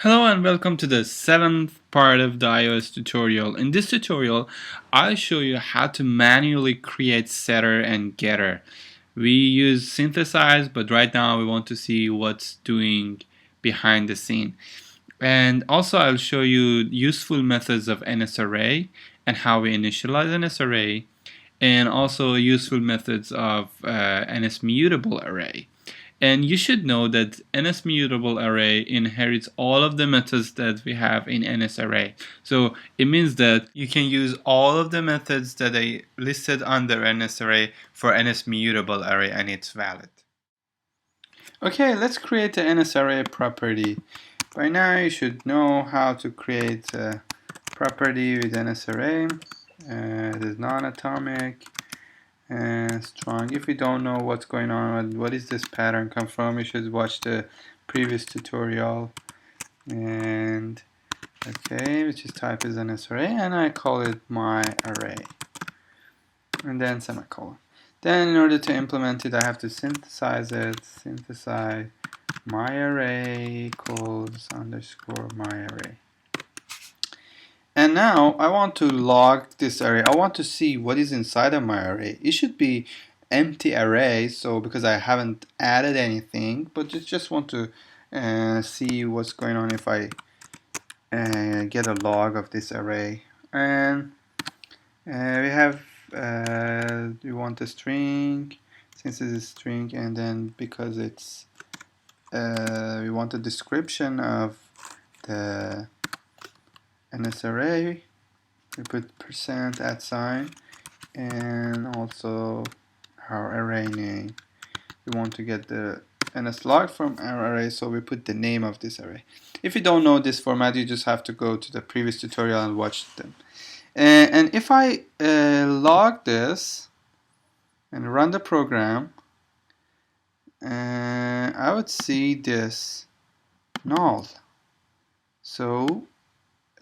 Hello and welcome to the 7th part of the iOS tutorial. In this tutorial, I'll show you how to manually create setter and getter. We use Synthesize, but right now we want to see what's doing behind the scene. And also I'll show you useful methods of NSArray and how we initialize NSArray, and also useful methods of NSMutableArray. And you should know that NSMutableArray inherits all of the methods that we have in NSArray. So it means that you can use all of the methods that are listed under NSArray for NSMutableArray and it's valid. Okay, let's create the NSArray property. By now you should know how to create a property with NSArray. It is non-atomic and strong. If you don't know what's going on, what is this pattern come from, you should watch the previous tutorial. And okay, which is type is NSArray, and I call it my array, and then semicolon. Then in order to implement it, I have to synthesize it. Synthesize my array equals underscore my array. And now I want to log this array. I want to see what is inside of my array. It should be empty array, so because I haven't added anything, but just want to see what's going on if I get a log of this array. And we want a string, since it's a string, and then because it's we want a description of the NSArray, we put %@, and also our array name. We want to get the NSLog from our array, so we put the name of this array. If you don't know this format, you just have to go to the previous tutorial and watch them. And if I log this and run the program, I would see this null. So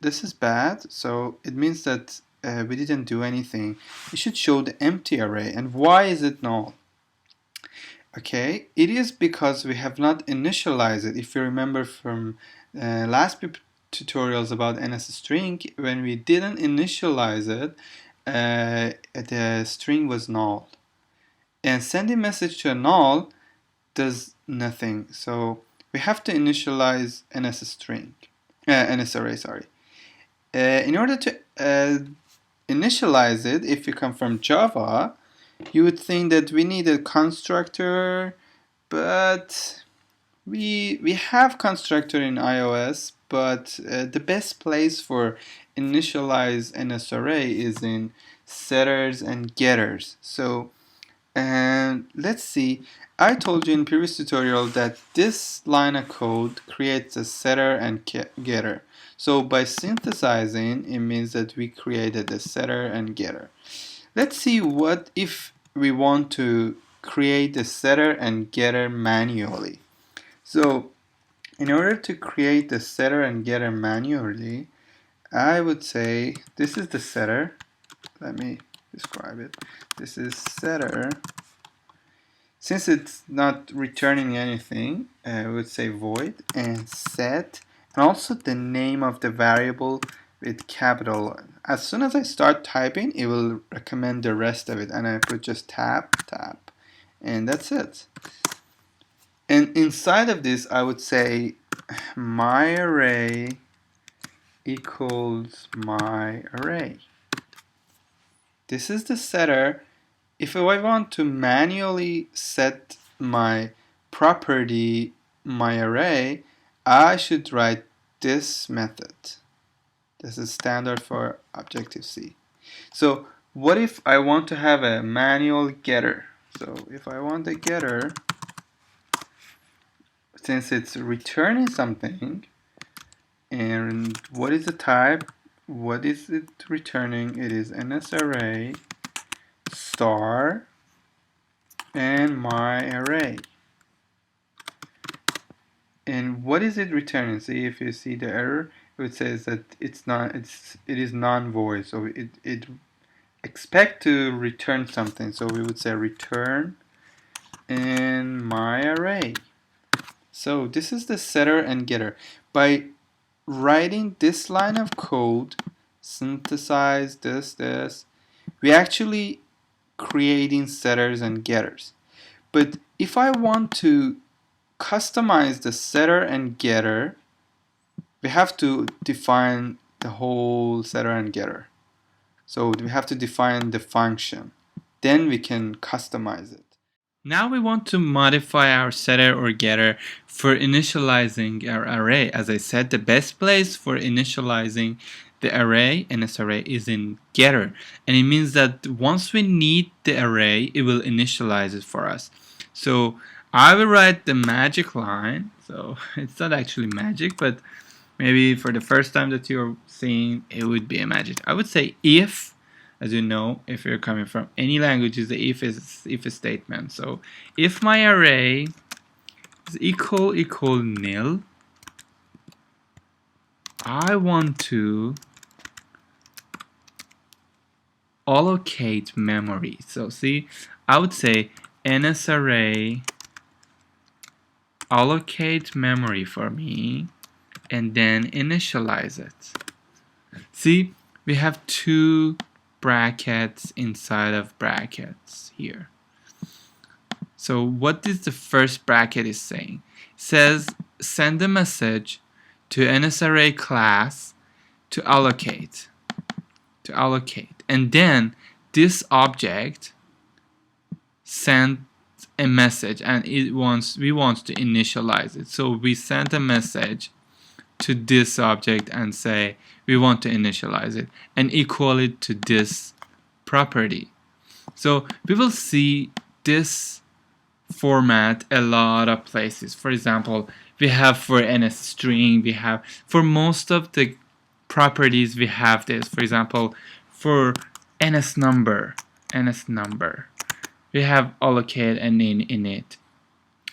this is bad, so it means that we didn't do anything. It should show the empty array. And why is it null? Okay, it is because we have not initialized it. If you remember from last tutorials about NSString, when we didn't initialize it, the string was null. And sending message to a null does nothing. So we have to initialize NSArray, sorry. In order to initialize it, if you come from Java, you would think that we need a constructor, but we have constructor in iOS, but the best place for initialize NSArray is in setters and getters. So let's see. I told you in previous tutorial that this line of code creates a setter and getter. So by synthesizing, it means that we created a setter and getter. Let's see what if we want to create the setter and getter manually. So in order to create the setter and getter manually, I would say this is the setter. Let me describe it. This is setter. Since it's not returning anything, I would say void and set, and also the name of the variable with capital. As soon as I start typing, it will recommend the rest of it, and I put just tab, and that's it. And inside of this, I would say my array equals my array. This is the setter. If I want to manually set my property, my array, I should write this method. This is standard for Objective-C. So what if I want to have a manual getter? So if I want a getter, since it's returning something, and what is the type? What is it returning? It is NSArray star and my array. And what is it returning? See, if you see the error, it says that it is non-void, so it expect to return something. So we would say return in my array. So this is the setter and getter. By writing this line of code, synthesize this, we actually creating setters and getters. But if I want to customize the setter and getter, we have to define the whole setter and getter. So we have to define the function. Then we can customize it. Now we want to modify our setter or getter for initializing our array. As I said, the best place for initializing the array, NSArray, is in getter. And it means that once we need the array, it will initialize it for us. So I will write the magic line. So it's not actually magic, but maybe for the first time that you're seeing, it would be a magic. I would say if, as you know, if you're coming from any languages, the if is if statement. So if my array is equal nil, I want to allocate memory. So see, I would say NSArray allocate memory for me and then initialize it. See, we have two brackets inside of brackets here. So what is the first bracket is saying? It says send a message to NSArray class to allocate. And then this object sends a message and we want to initialize it. So we send a message to this object and say we want to initialize it and equal it to this property. So we will see this format a lot of places. For example, we have for NSString, we have for most of the properties we have this. For example, for NSNumber, we have allocate and init.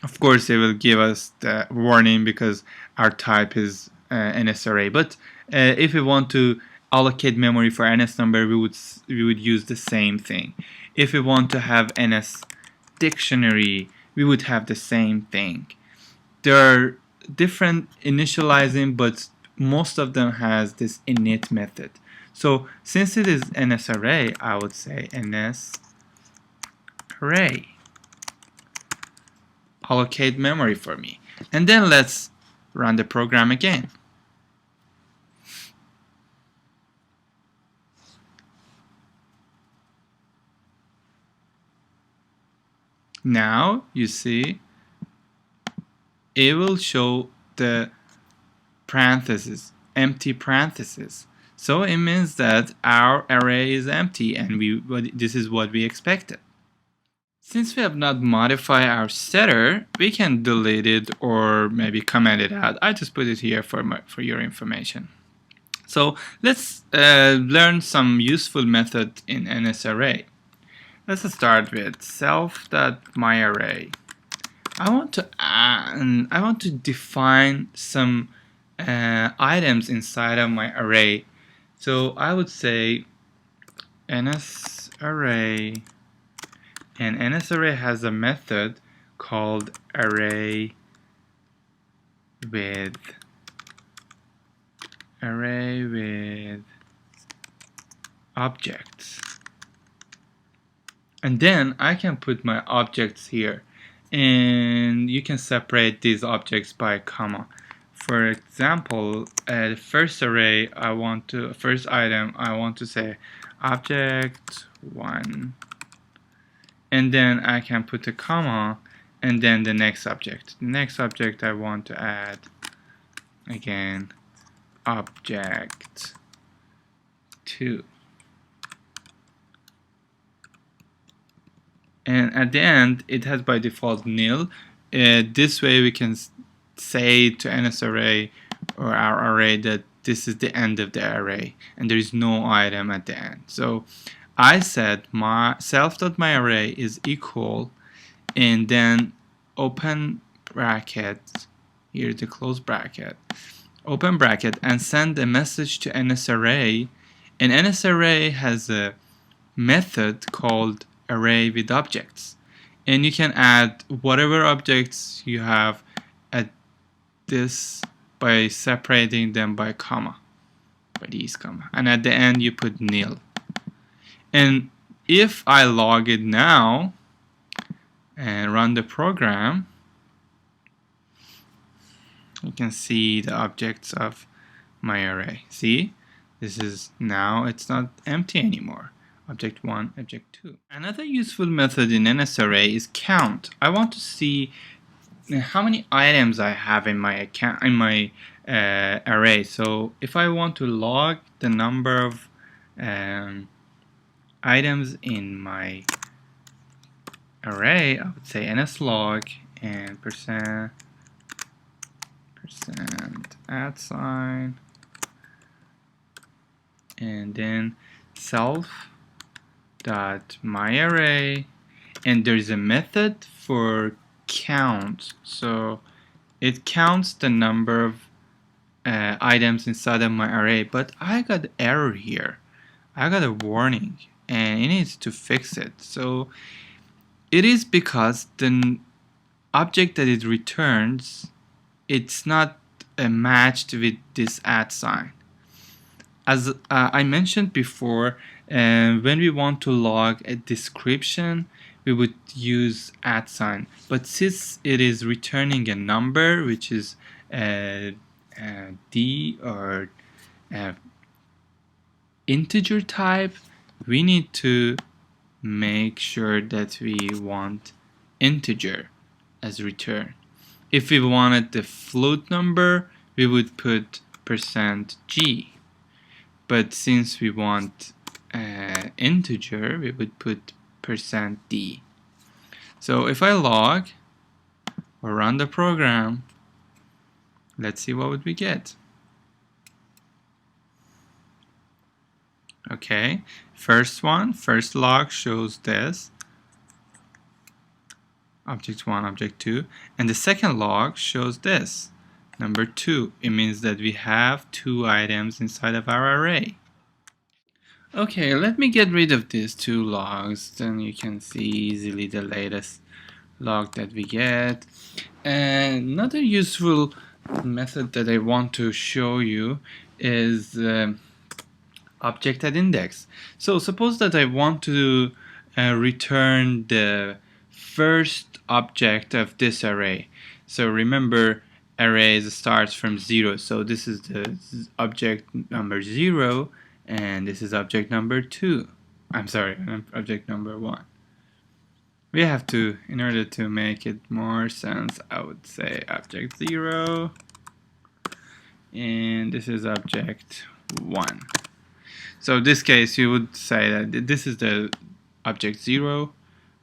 Of course, it will give us the warning because our type is NSArray. But if we want to allocate memory for NSNumber, we would use the same thing. If we want to have NS dictionary, we would have the same thing. There are different initializing, but most of them has this init method. So since it is NSArray, I would say NSArray allocate memory for me. And then let's run the program again. Now you see it will show the parentheses, empty parentheses. So it means that our array is empty and this is what we expected. Since we have not modified our setter, we can delete it or maybe comment it out. I just put it here for your information. So let's learn some useful method in NSArray. Let's start with self.myArray. I want to define some items inside of my array. So I would say NSArray, and NSArray has a method called array with objects. And then I can put my objects here, and you can separate these objects by a comma. For example, the first item I want to say object 1, and then I can put a comma and then the next object. The next object I want to add again object 2. And at the end, it has by default nil. This way we can say to NSArray or our array that this is the end of the array and there is no item at the end. So I said my self.myArray is equal, and then open bracket, here's the close bracket, open bracket, and send a message to NSArray. And NSArray has a method called array with objects, and you can add whatever objects you have at this by separating them by comma, by these comma, and at the end you put nil. And if I log it now and run the program, you can see the objects of my array. See, this is now it's not empty anymore. Object 1, object 2. Another useful method in NSArray is count. I want to see how many items I have in my account, in my array. So if I want to log the number of items in my array, I would say NSLog and percent @, and then self.myArray, and there's a method for count, so it counts the number of items inside of my array. But I got error here. I got a warning and it needs to fix it. So it is because the object that it returns, it's not matched with this @. As I mentioned before, when we want to log a description, we would use @. But since it is returning a number, which is D or integer type, we need to make sure that we want integer as return. If we wanted the float number, we would put %G. But since we want integer, we would put %D. So if I log or run the program, let's see what would we get. Okay, first log shows this, object 1, object 2, and the second log shows this, number 2. It means that we have 2 items inside of our array. Okay, let me get rid of these 2 logs, then you can see easily the latest log that we get. And another useful method that I want to show you is object at index. So suppose that I want to return the first object of this array. So remember, arrays starts from 0. So this is the object number 0, and this is object number 2. I'm sorry, object number 1. We have to, in order to make it more sense, I would say object 0, and this is object 1. So in this case, you would say that this is the object 0,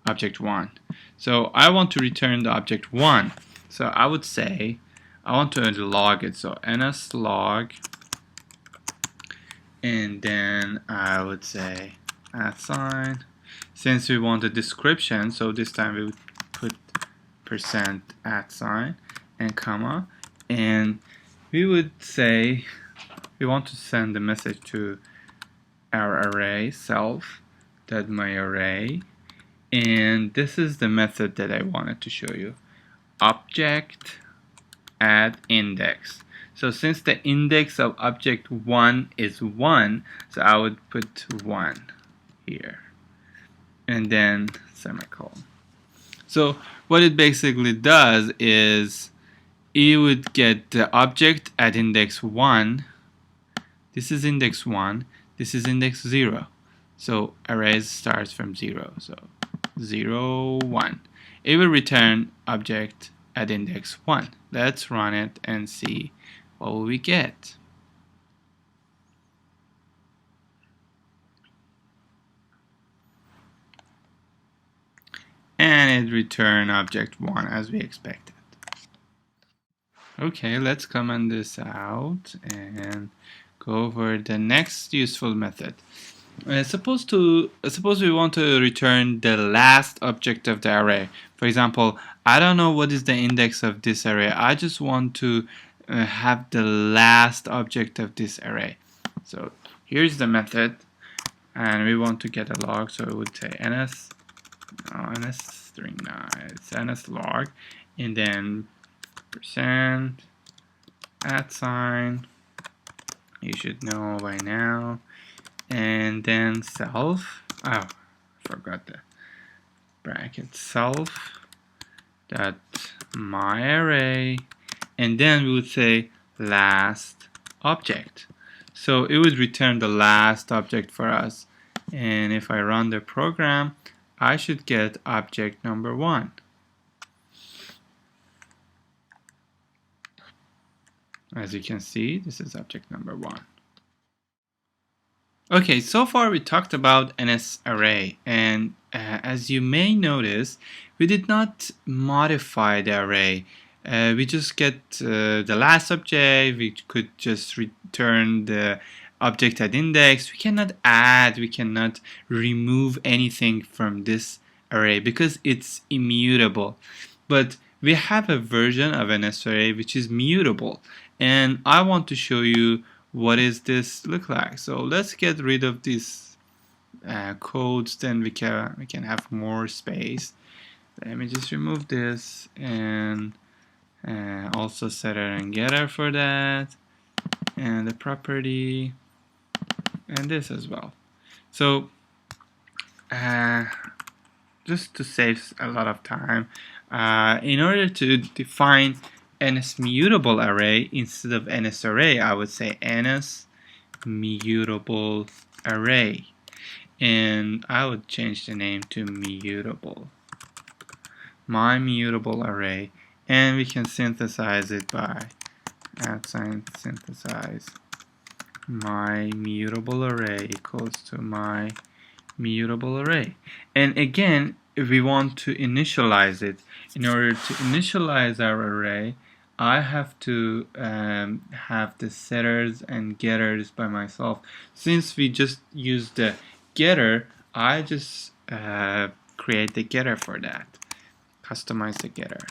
object 1. So I want to return the object 1. So I would say I want to log it. So NSLog, and then I would say @. Since we want a description, so this time we would put %@ and comma, and we would say we want to send the message to our array self.myArray, and this is the method that I wanted to show you, object at index. So since the index of object 1 is 1, so I would put 1 here, and then semicolon. So what it basically does is it would get the object at index 1. This is index 1. This is index 0. So array starts from 0. So 0, 1. It will return object at index 1. Let's run it and see what will we get. And it returned object 1 as we expected. Okay, let's comment this out and go over the next useful method. Suppose we want to return the last object of the array. For example, I don't know what is the index of this array. I just want to have the last object of this array. So here's the method, and we want to get a log. So we would say NSLog, and then @ sign, you should know by now, and then self, oh, forgot the bracket, self dot myArray, and then we would say last object. So it would return the last object for us, and if I run the program, I should get object number 1. As you can see, this is object number 1. Okay, so far we talked about NSArray, and as you may notice, we did not modify the array. We just get the last object. We could just return the object at index. We cannot add, we cannot remove anything from this array because it's immutable. But we have a version of NSArray which is mutable, and I want to show you what is this look like. So let's get rid of these codes, then we can have more space. Let me just remove this, and also setter and getter for that, and the property, and this as well. So just to save a lot of time, in order to define NSMutableArray instead of NSArray, I would say NSMutableArray, and I would change the name to mutable, my mutable array, and we can synthesize it by @synthesize my mutable array equals to my mutable array. And again, if we want to initialize it, in order to initialize our array, I have to have the setters and getters by myself. Since we just use the getter, I just create the getter for that, customize the getter.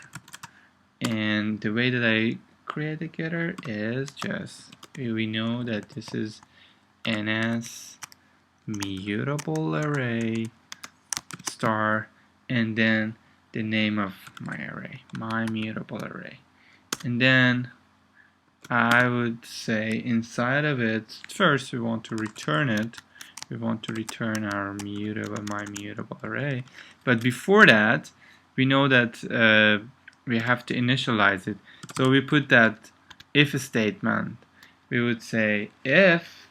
And the way that I create the getter is just, we know that this is NSMutable star, and then the name of my array, my mutable array. And then I would say inside of it, first we want to return it. We want to return our my mutable array. But before that, we know that we have to initialize it. So we put that if statement. We would say if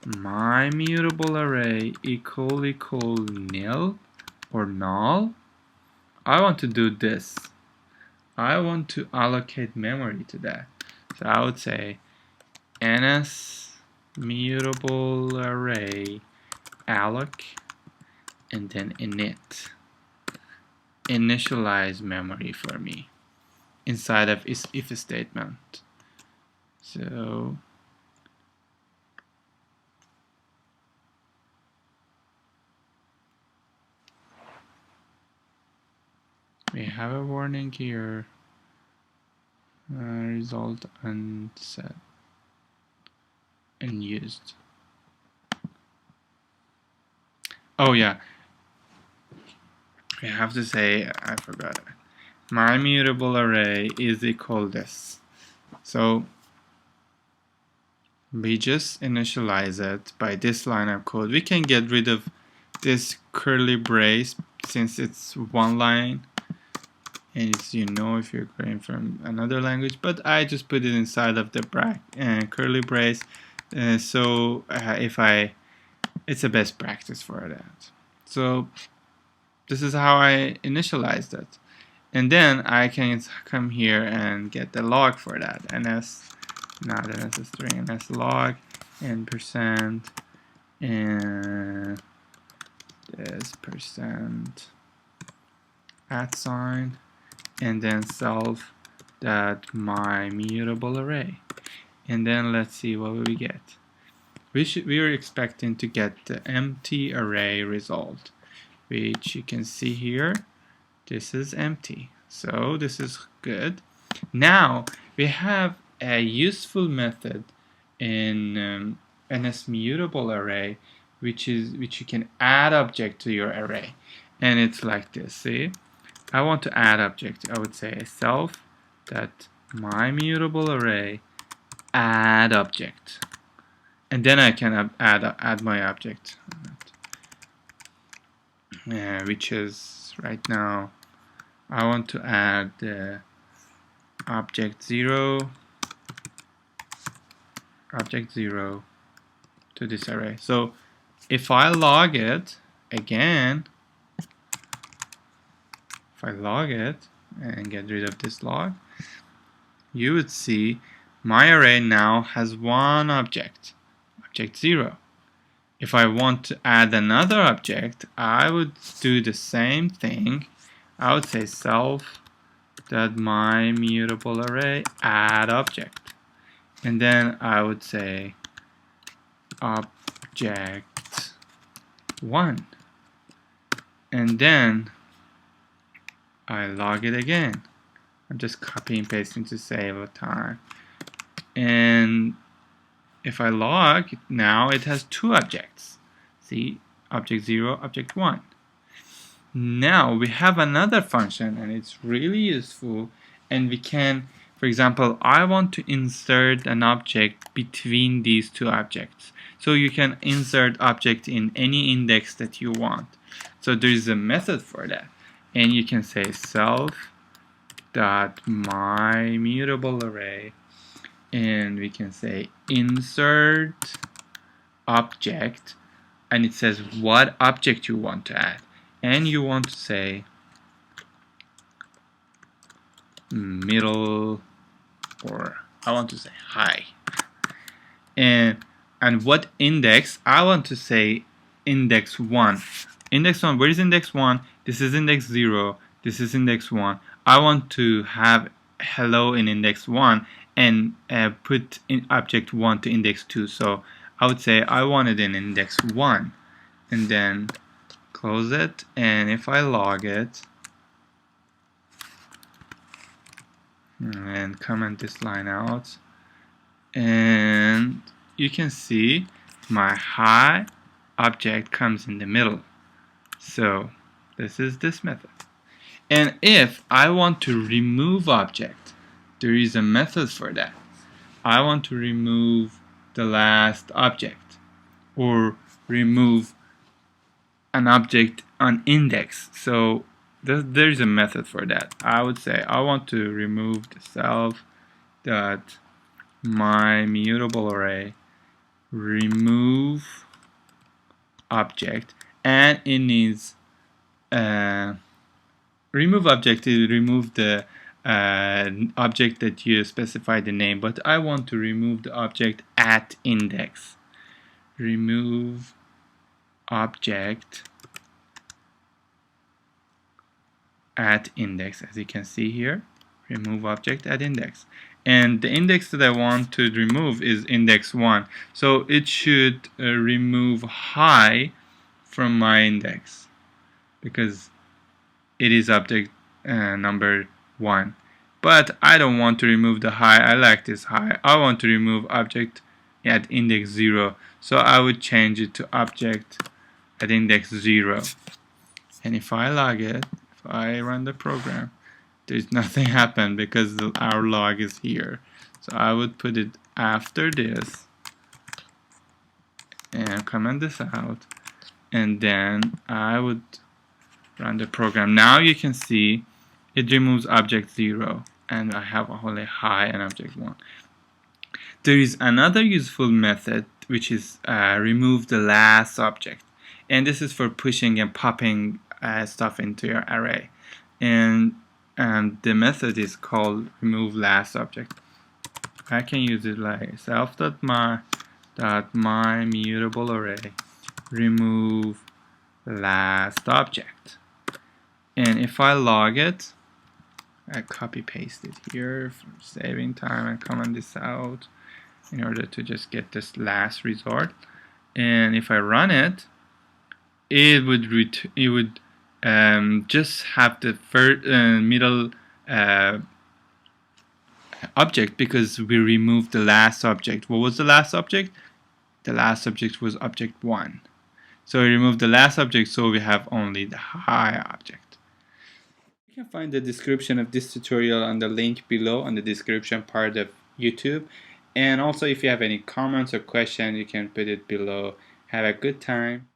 my mutable array equal nil or null, I want to do this. I want to allocate memory to that. So I would say NSMutableArray alloc, and then init, initialize memory for me inside of if statement. So we have a warning here, result unset, unused. Oh yeah, we have to say, I forgot it, my mutable array is equal this. So we just initialize it by this line of code. We can get rid of this curly brace since it's one line, and it's, you know, if you're going from another language, but I just put it inside of the curly brace. So it's a best practice for that. So this is how I initialized it, and then I can come here and get the log for that. Not NS string, NS log, and percent, and this percent @ sign, and then self that my mutable array, and then let's see what we get. We are expecting to get the empty array result, which you can see here. This is empty, so this is good. Now we have a useful method in NSMutableArray, which you can add object to your array, and it's like this. See, I want to add object. I would say self that my mutable array add object, and then I can add my object, which is right now I want to add object 0 to this array. So if I log it again, if I log it and get rid of this log, you would see my array now has one object, object 0. If I want to add another object, I would do the same thing. I would say self.myMutableArray add object, and then I would say object 1, and then I log it again. I'm just copy and pasting to save time. And if I log, now it has two objects. See, object 0, object 1. Now we have another function, and it's really useful, and we can, for example, I want to insert an object between these two objects. So you can insert object in any index that you want. So there is a method for that, and you can say self.myMutableArray, and we can say insert object, and it says what object you want to add, and you want to say middle, or I want to say high, and what index. I want to say index 1. Index 1, where is index 1? This is index 0, this is index 1. I want to have hello in index 1 and put in object 1 to index 2. So I would say I want it in index 1, and then close it, and if I log it and comment this line out, and you can see my high object comes in the middle. So this is this method. And if I want to remove object, there is a method for that. I want to remove the last object, or remove an object on index. So there's a method for that. I would say I want to remove the self.myMutableArray remove object, and it needs remove object to remove the object that you specify the name, but I want to remove the object at index. Remove object at index, as you can see here. Remove object at index, and the index that I want to remove is index 1, so it should remove high from my index because it is object number 1. But I don't want to remove the high. I like this high. I want to remove object at index 0, so I would change it to object at index 0. And if I log it, if I run the program, there's nothing happened because our log is here. So I would put it after this and comment this out, and then I would run the program. Now you can see it removes object 0, and I have only high and object 1. There is another useful method, which is remove the last object, and this is for pushing and popping stuff into your array, and the method is called remove last object. I can use it like self.myMutableArray remove last object, and if I log it, I copy paste it here for saving time and comment this out in order to just get this last result. And if I run it, it would just have the first middle object because we removed the last object. What was the last object? The last object was object 1. So we removed the last object, so we have only the high object. You can find the description of this tutorial on the link below on the description part of YouTube. And also, if you have any comments or questions, you can put it below. Have a good time.